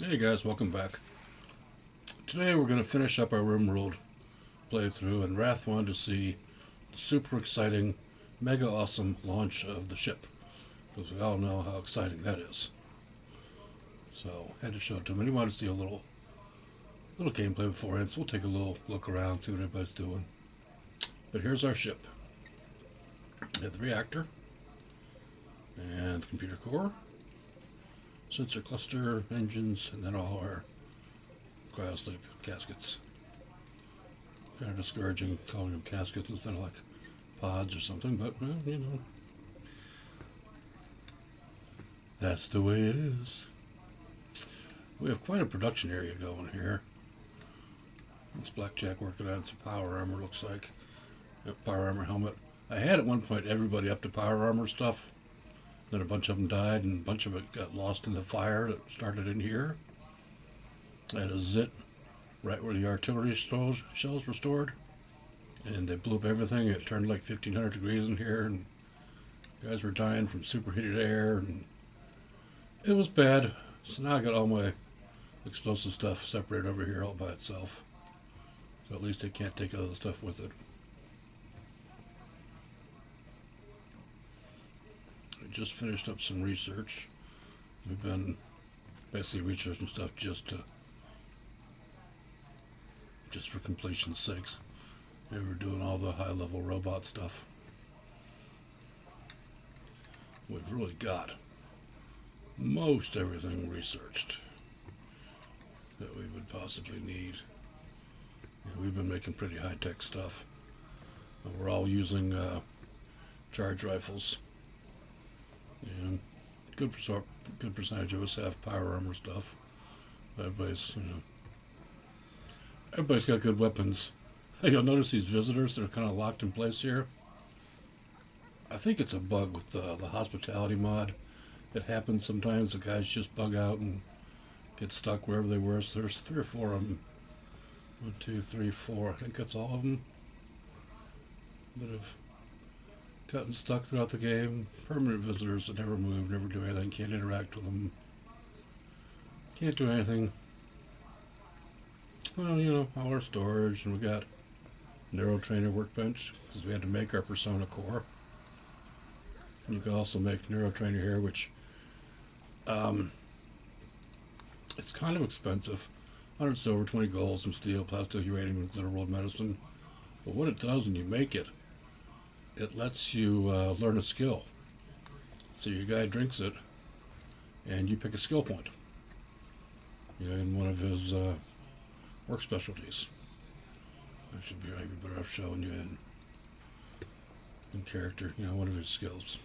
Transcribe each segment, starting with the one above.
Hey guys, welcome back. Today we're going to finish up our Rimworld playthrough, and Wrath wanted to see the super exciting, mega awesome launch of the ship, because we all know how exciting that is. So, had to show it to him, and he wanted to see a little gameplay beforehand, so we'll take a little look around, see what everybody's doing. But here's our ship. We have the reactor, and the computer core, sensor cluster, engines, and then all our cryosleep caskets. Kind of discouraging calling them caskets instead of like pods or something, but well, that's the way it is. We have quite a production area going here. It's Blackjack working on some power armor, looks like. A power armor helmet. I had at one point everybody up to power armor stuff. Then a bunch of them died, and a bunch of it got lost in the fire that started in here. I had a zit right where the artillery shells were stored, and they blew up everything. It turned like 1500 degrees in here, and guys were dying from superheated air, and it was bad. So now I got all my explosive stuff separated over here all by itself, so at least they can't take other stuff with it. I just finished up some research. We've been basically researching stuff just for completion's sakes. And we're doing all the high-level robot stuff. We've really got most everything researched that we would possibly need. And we've been making pretty high-tech stuff. And we're all using charge rifles. And good percentage of us have power armor stuff. Everybody's got good weapons. You'll notice these visitors that are kind of locked in place here. I think it's a bug with the hospitality mod. It happens sometimes. The guys just bug out and get stuck wherever they were. So there's 3 or 4 of them. 1, 2, 3, 4. I think that's all of them that have gotten stuck throughout the game. Permanent visitors that never move, never do anything, can't interact with them, can't do anything. Well, all our storage, and we got neurotrainer workbench because we had to make our persona core. And you can also make neurotrainer here, which it's kind of expensive. 100 silver, 20 gold, some steel, plastic uranium, and glitter world medicine. But what it does when you make it, it lets you learn a skill. So your guy drinks it, and you pick a skill point. In one of his work specialties. I should be maybe better off showing you in character, one of his skills.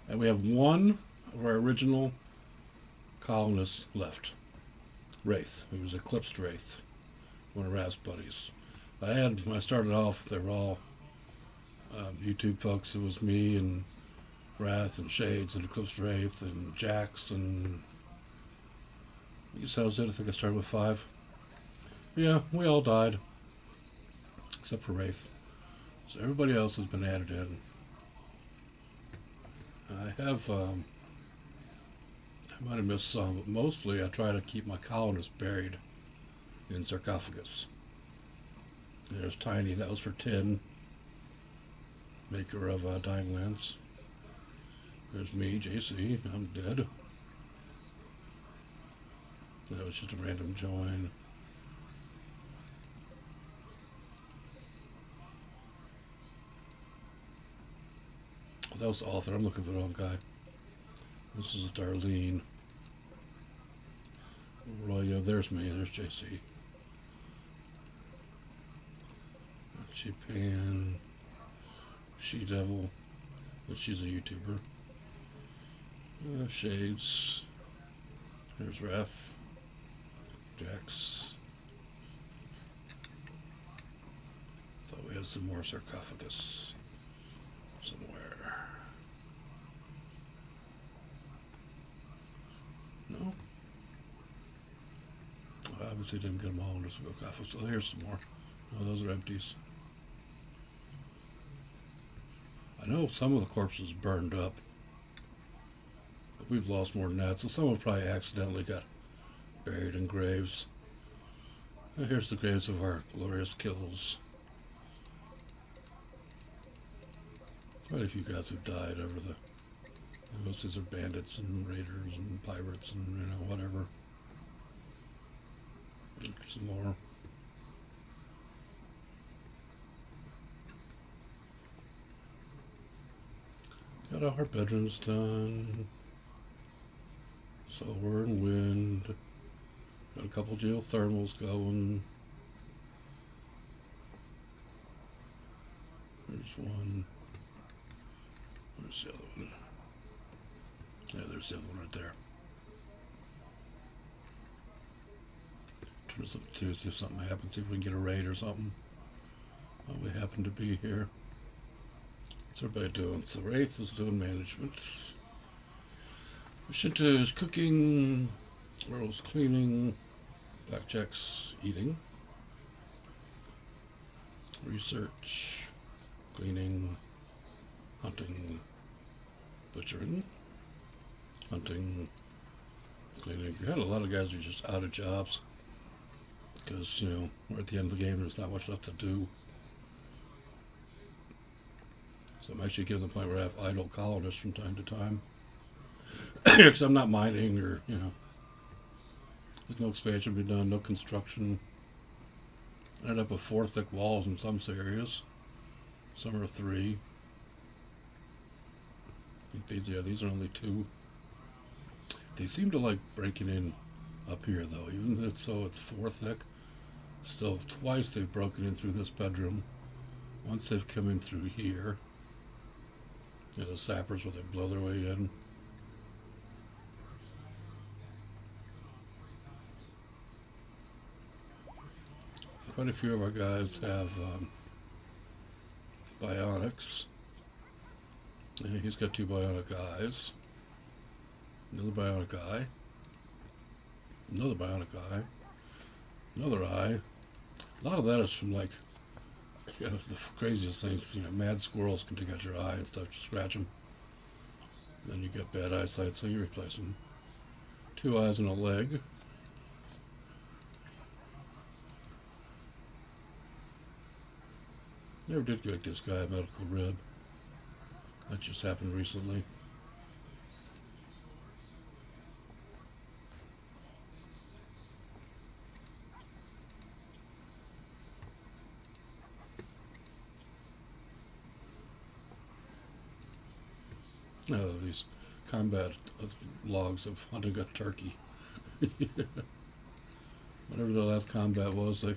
And we have one of our original colonists left. Wraith. He was Eclipsed Wraith. One of Wrath's buddies. When I started off, they were all YouTube folks. It was me and Wrath and Shades and Eclipsed Wraith and Jax and I guess that was it. I think I started with 5. Yeah, we all died. Except for Wraith. So everybody else has been added in. I might have missed some, but mostly I try to keep my colonists buried in sarcophagus. There's Tiny, that was for 10. Maker of Dying Lance. There's me, JC, I'm dead. That was just a random join. That was the author. I'm looking at the wrong guy. This is Darlene. Royo, there's me. There's JC. Japan. She Devil. But she's a YouTuber. Shades. There's Wrath. Jax. Thought we had some more sarcophagus somewhere. No? I obviously didn't get them all into sarcophagus. So here's some more. No, those are empties. I know some of the corpses burned up, but we've lost more than that, so some have probably accidentally got buried in graves. Now here's the graves of our glorious kills. Quite a few guys who died over the... Most of these are bandits and raiders and pirates and, you know, whatever. Some more. Got our bedrooms done. Solar and wind. Got a couple geothermals going. There's one. Where's the other one? Yeah, there's the other one right there. Turn this up too, see if something happens, see if we can get a raid or something. Well, we happen to be here. What's everybody doing? So Wraith is doing management. Shinta is cooking. Earl's cleaning. Blackjack's eating. Research. Cleaning. Hunting. Butchering. Hunting. Cleaning. We had a lot of guys who are just out of jobs. Because, you know, we're at the end of the game, there's not much left to do. So I'm actually getting to the point where I have idle colonists from time to time. Because I'm not mining or, you know, there's no expansion to be done, no construction. I ended up with 4 thick walls in some areas. Some are 3. I think these are only 2. They seem to like breaking in up here though, even if so it's 4 thick. Still, twice they've broken in through this bedroom. Once they've come in through here. You know, the sappers where they blow their way in. Quite a few of our guys have bionics. Yeah, he's got 2 bionic eyes. Another bionic eye. Another bionic eye. Another eye. A lot of that is from, like, you know, the craziest things. You know, mad squirrels can take out your eye and stuff, just scratch them. Then you get bad eyesight, so you replace them. 2 eyes and a leg. Never did get this guy a medical rib. That just happened recently. These combat logs of hunting a turkey. Whatever the last combat was, they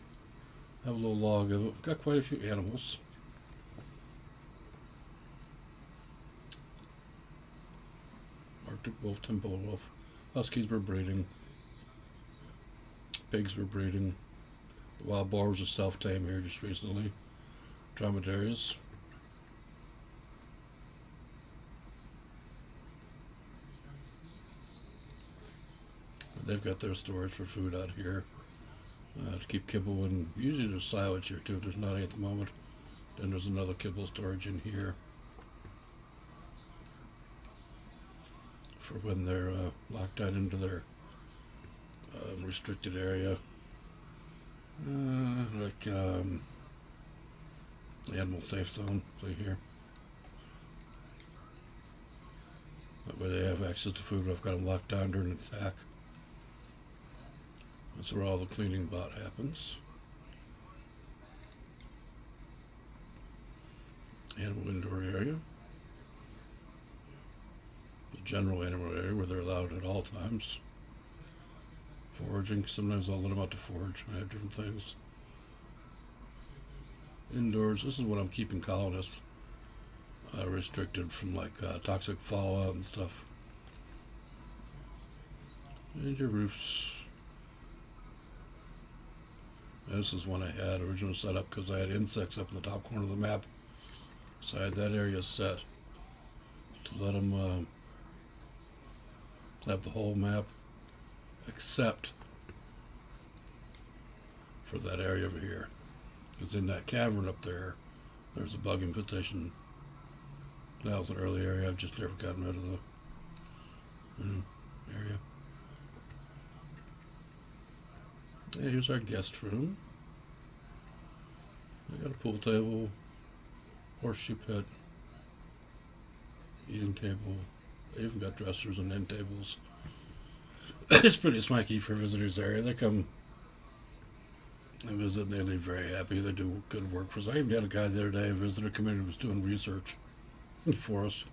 have a little log of it. Got quite a few animals. Arctic wolf, temple wolf. Huskies were breeding. Pigs were breeding. The wild boars are self-tame here just recently. Dromedaries. They've got their storage for food out here to keep kibble, and usually there's silage here too. There's not any at the moment. Then there's another kibble storage in here for when they're locked down into their restricted area, like the animal safe zone. See here. That way they have access to food. I've got them locked down during an attack. That's where all the cleaning bot happens. Animal indoor area. The general animal area where they're allowed at all times. Foraging. Sometimes I'll let them out to forage. I have different things. Indoors. This is what I'm keeping colonists restricted from, like toxic fallout and stuff. And your roofs. This is one I had originally set up because I had insects up in the top corner of the map. So I had that area set to let them have the whole map except for that area over here. Because in that cavern up there, there's a bug infestation. That was an early area. I've just never gotten rid of area. Yeah, here's our guest room. We got a pool table, horseshoe pit, eating table. They even got dressers and end tables. It's pretty swanky for visitors area. They come and visit and they leave very happy. They do good work for us. I even had a guy the other day, a visitor come in and was doing research for us.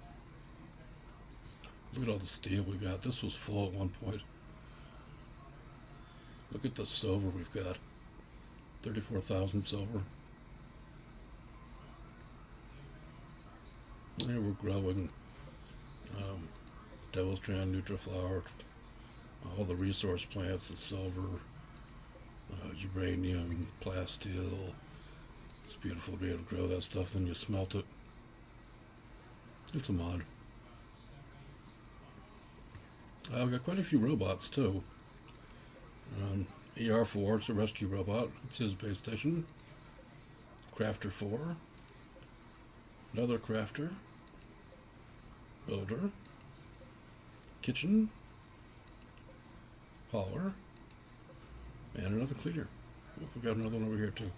Look at all the steel we got. This was full at one point. Look at the silver we've got. 34,000 silver. And we're growing Devil's Strand, Nutriflower, all the resource plants, the silver, uranium, plasteel. It's beautiful to be able to grow that stuff. Then you smelt it. It's a mod. I've got quite a few robots too. ER4, it's a rescue robot. It's his base station. Crafter 4. Another crafter. Builder. Kitchen. Hauler. And another cleaner. Oh, we got another one over here too.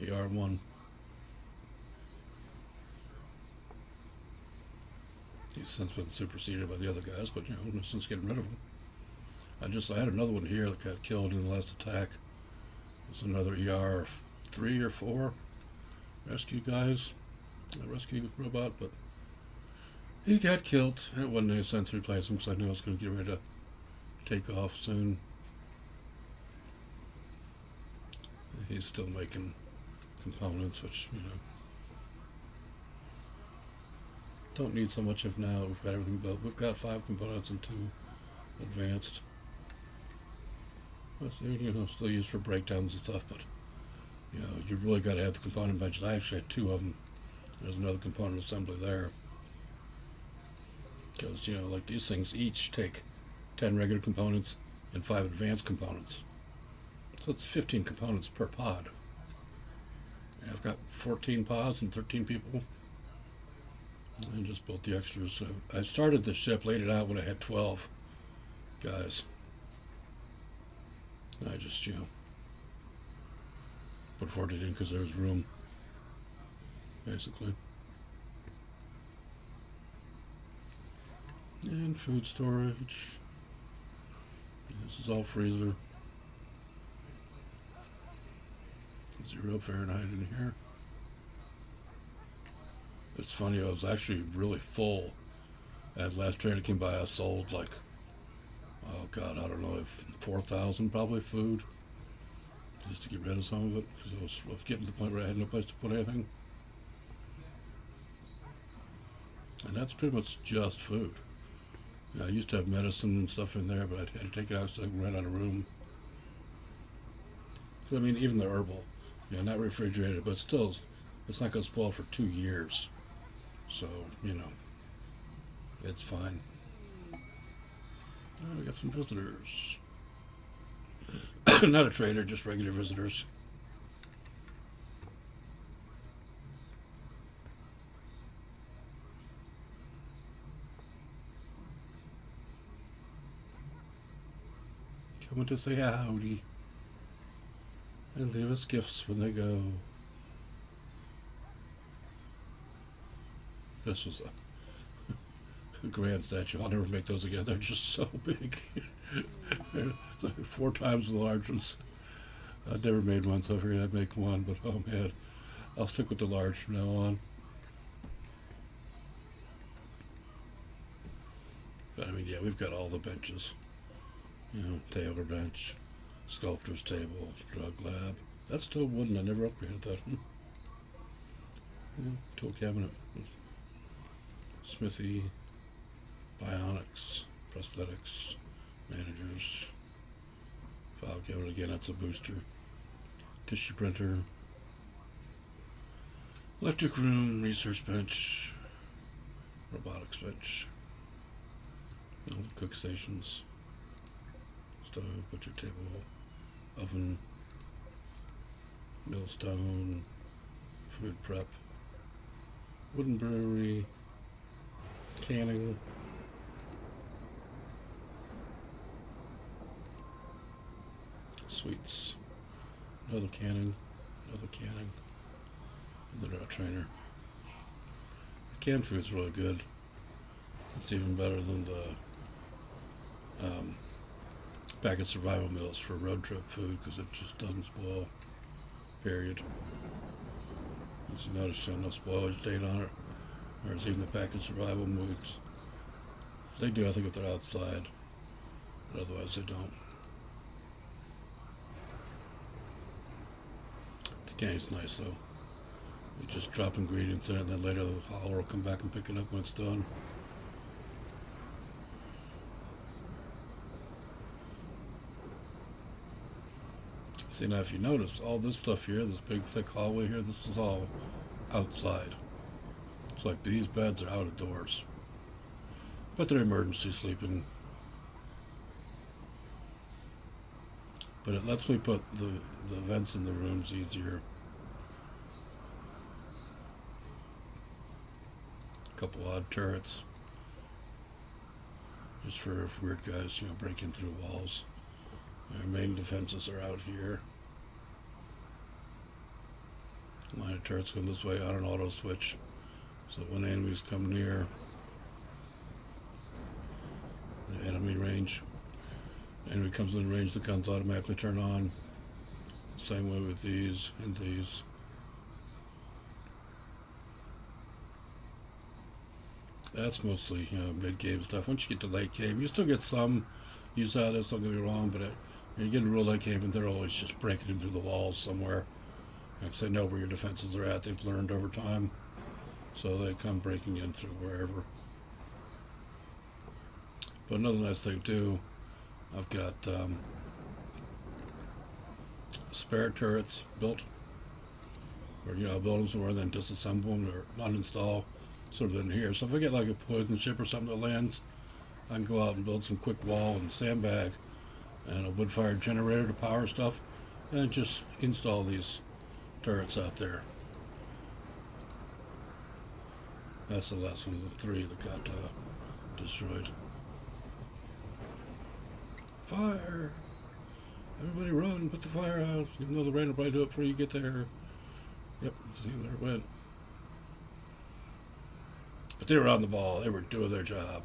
ER1. He's since been superseded by the other guys, but since getting rid of them. I had another one here that got killed in the last attack. There's another ER3 or 4 rescue guys, a rescue robot, but he got killed. It wasn't any sense to replace him because I knew I was going to get ready to take off soon. He's still making components, which, don't need so much of now. We've got everything built. We've got 5 components and 2 advanced. Still used for breakdowns and stuff, but you really got to have the component benches. I actually had 2 of them. There's another component assembly there, because like these things each take 10 regular components and 5 advanced components, so it's 15 components per pod. And I've got 14 pods and 13 people. I just built the extras. So I started the ship, laid it out when I had 12 guys. And I just, put forward it in because there was room, basically. And food storage. This is all freezer. 0 Fahrenheit in here. It's funny, I was actually really full. And last train that came by, I sold like, oh God, I don't know, 4,000 probably food, just to get rid of some of it, because I was getting to the point where I had no place to put anything. And that's pretty much just food. I used to have medicine and stuff in there, but I had to take it out so I ran out of room. I mean, even the herbal, not refrigerated, but still, it's not going to spoil for 2 years. So, it's fine. Oh, we got some visitors. Not a trader, just regular visitors. Coming to say howdy and leave us gifts when they go. This was a grand statue. I'll never make those again. They're just so big. It's like 4 times the large ones. I've never made one, so I figured I'd make one, but oh man, I'll stick with the large from now on. But I mean, yeah, we've got all the benches. Tailor bench, sculptor's table, drug lab. That's still wooden. I never upgraded that. Tool cabinet. Smithy, bionics, prosthetics, managers, file cabinet, again, that's a booster, tissue printer, electric room, research bench, robotics bench, all the cook stations, stove, butcher table, oven, millstone, food prep, wooden brewery, canning, sweets. Another canning. Another canning. And then a trainer. The canned food's really good. It's even better than the packet survival meals for road trip food because it just doesn't spoil. Period. As you notice, no spoilage date on it. Whereas even the packet survival meals, they do, I think, if they're outside. But otherwise, they don't. The canning's nice, though. You just drop ingredients in it, and then later the hauler will come back and pick it up when it's done. See, now if you notice, all this stuff here, this big thick hallway here, this is all outside. It's like these beds are out of doors. But they're emergency sleeping. But it lets me put the vents in the rooms easier. A couple odd turrets. Just for if weird guys, breaking through walls. Our main defenses are out here. Line of turrets come this way on an auto switch. So when enemies come near the enemy range, the enemy comes in range, the guns automatically turn on. Same way with these and these. That's mostly, mid-game stuff. Once you get to late game, you still get some use out of this, don't get me wrong, but you get a real late game and they're always just breaking in through the walls somewhere. Because they know where your defenses are at. They've learned over time. So they come breaking in through wherever. But another nice thing too, I've got spare turrets built. Or, build them somewhere and then disassemble them or uninstall sort of in here. So if I get like a poison ship or something that lands, I can go out and build some quick wall and sandbag and a wood-fired generator to power stuff and just install these turrets out there. That's the last one of the three that got destroyed. Fire! Everybody run, put the fire out, even though the rain will probably do it before you get there. Yep, see, there it went. But they were on the ball, they were doing their job.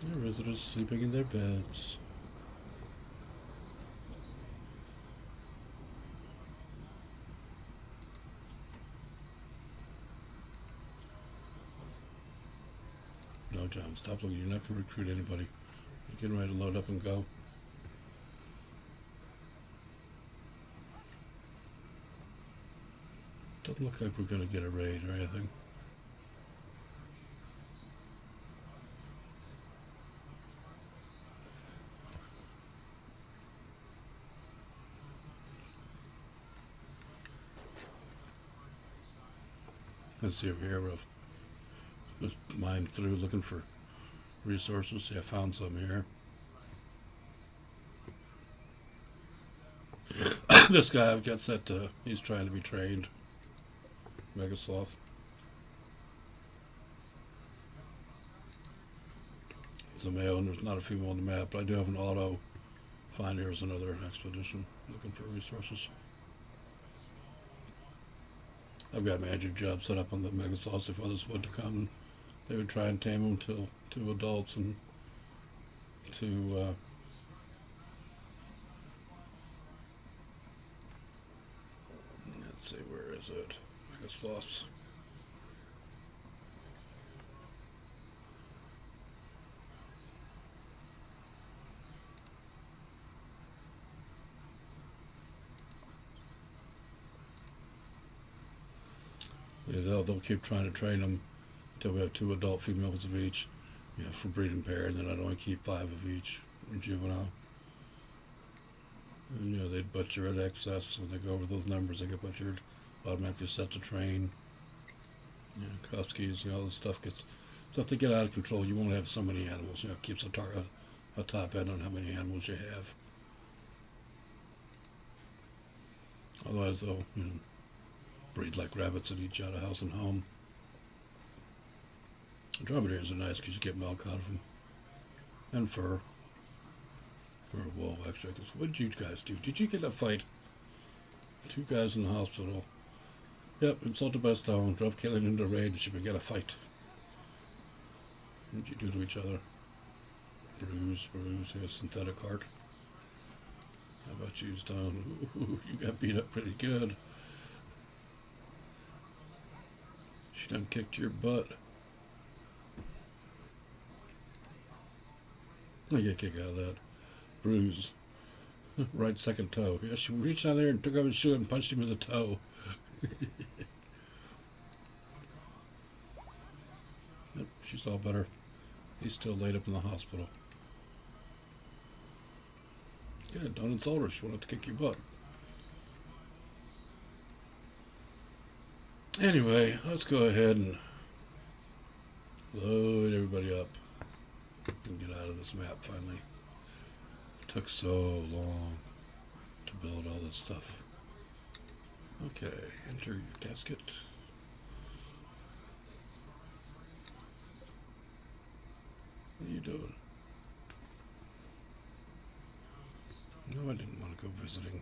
Their visitors sleeping in their beds. No, John, stop looking. You're not going to recruit anybody. You're getting ready to load up and go. Doesn't look like we're going to get a raid or anything. Let's see over here. We've just mined through looking for resources. See, I found some here. This guy I've got set to, he's trying to be trained. Mega Sloth. It's a male and there's not a female on the map, but I do have an auto find here's another expedition looking for resources. I've got a magic job set up on the Mega Sloths if others would to come. They would try and tame them till 2 adults and 2 let's see, where is it? Mega Sloths. Yeah, they'll keep trying to train them until we have 2 adult females of each, for breeding pair, and then I'd only keep 5 of each in juvenile. And they'd butcher at excess. When they go over those numbers, they get butchered. Automatically set to train. Huskies, all this stuff gets. So if they get out of control, you won't have so many animals. It keeps a top end on how many animals you have. Otherwise, they'll breed like rabbits and eat you out of house and home. Dromedaries are nice because you get milk out of them. and fur. Or wool, actually. Because what did you guys do? Did you get a fight? 2 guys in the hospital. Yep, insulted by stone, drove Caitlin into rage, we got a fight. What did you do to each other? Bruise, a synthetic heart. How about you, Stone? Ooh, you got beat up pretty good. She done kicked your butt. I get a kick out of that. Bruise. Right second toe. Yeah, she reached down there and took off his shoe and punched him in the toe. Yep, she's all better. He's still laid up in the hospital. Good, don't insult her. She wanted to kick your butt. Anyway, let's go ahead and load everybody up and get out of this map finally. It took so long to build all this stuff. Okay, enter your casket. What are you doing? No, I didn't want to go visiting.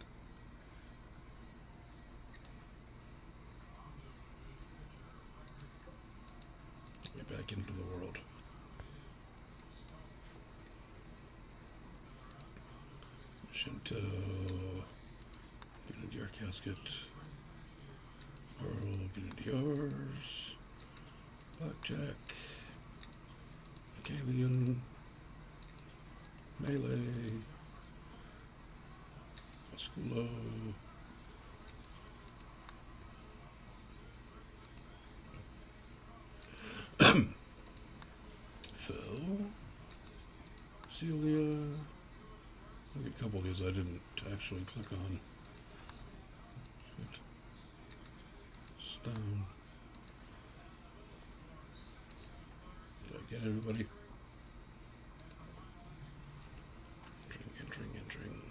Get back into the world. Shinto. Get into your casket. Earl, get into yours. Blackjack. Kalian. Melee. Musculo. Phil. Celia. Look, a couple of these I didn't actually click on. Stone. Did I get everybody? Entering.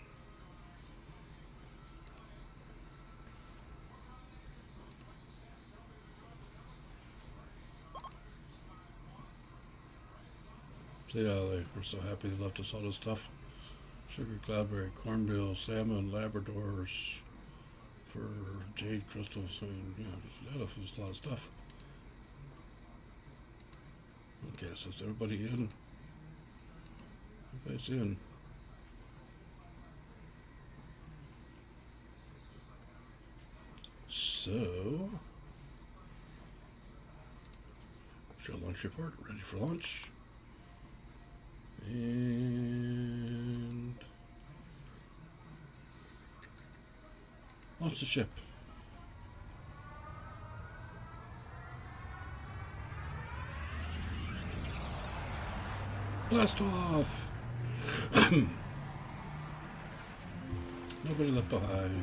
See how they were so happy they left us all this stuff. Sugar, cloudberry, cornmeal, salmon, labradors, for jade crystals. I mean, you know, that was a lot of stuff. Okay, so is everybody in? Everybody's in. So, show lunch report, ready for lunch. And launch the ship. Blast off! Nobody left behind.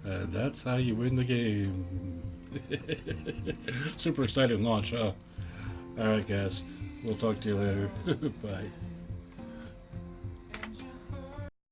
And that's how you win the game. Super exciting launch, huh? Alright guys, we'll talk to you later. Bye.